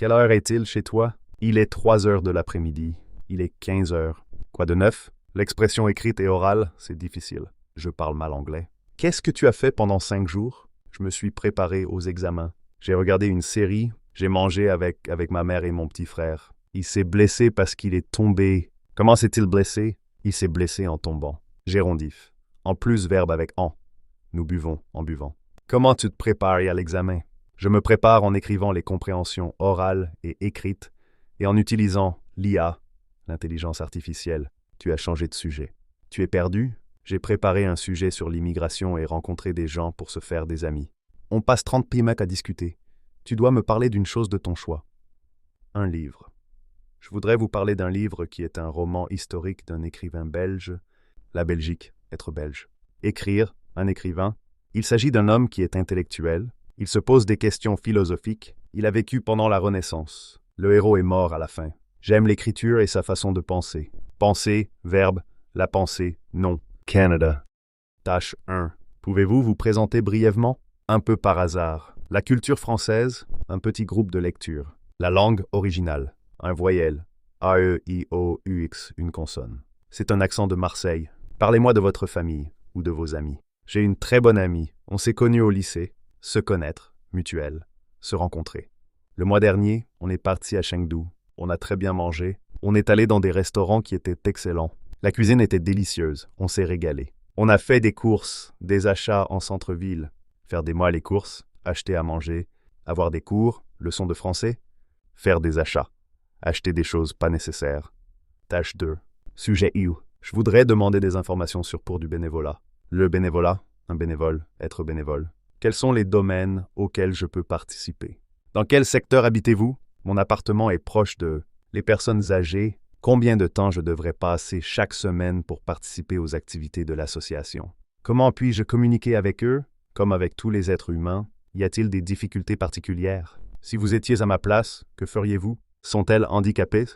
Quelle heure est-il chez toi? Il est 3 heures de l'après-midi. Il est 15 heures. Quoi de neuf? L'expression écrite et orale, c'est difficile. Je parle mal anglais. Qu'est-ce que tu as fait pendant 5 jours? Je me suis préparé aux examens. J'ai regardé une série. J'ai mangé avec ma mère et mon petit frère. Il s'est blessé parce qu'il est tombé. Comment s'est-il blessé? Il s'est blessé en tombant. Gérondif. En plus, verbe avec en. Nous buvons en buvant. Comment tu te prépares à l'examen? Je me prépare en écrivant les compréhensions orales et écrites et en utilisant l'IA, l'intelligence artificielle. Tu as changé de sujet. Tu es perdu? J'ai préparé un sujet sur l'immigration et rencontré des gens pour se faire des amis. On passe 30 PMAC à discuter. Tu dois me parler d'une chose de ton choix. Un livre. Je voudrais vous parler d'un livre qui est un roman historique d'un écrivain belge. La Belgique, être belge. Écrire, un écrivain. Il s'agit d'un homme qui est intellectuel. Il se pose des questions philosophiques. Il a vécu pendant la Renaissance. Le héros est mort à la fin. J'aime l'écriture et sa façon de penser. Penser, verbe, la pensée, non. Canada. Tâche 1. Pouvez-vous vous présenter brièvement? Un peu par hasard. La culture française, un petit groupe de lecture. La langue originale, un voyelle. A-E-I-O-U-X, une consonne. C'est un accent de Marseille. Parlez-moi de votre famille ou de vos amis. J'ai une très bonne amie. On s'est connus au lycée. Se connaître, mutuelle. Se rencontrer. Le mois dernier, on est parti à Chengdu. On a très bien mangé. On est allé dans des restaurants qui étaient excellents. La cuisine était délicieuse. On s'est régalé. On a fait des courses, des achats en centre-ville. Faire des mois les courses, acheter à manger, avoir des cours, leçons de français, faire des achats, acheter des choses pas nécessaires. Tâche 2. Sujet U. Je voudrais demander des informations sur pour du bénévolat. Le bénévolat, un bénévole, être bénévole. Quels sont les domaines auxquels je peux participer? Dans quel secteur habitez-vous? Mon appartement est proche de... Les personnes âgées, combien de temps je devrais passer chaque semaine pour participer aux activités de l'association? Comment puis-je communiquer avec eux? Comme avec tous les êtres humains, y a-t-il des difficultés particulières? Si vous étiez à ma place, que feriez-vous? Sont-elles handicapées?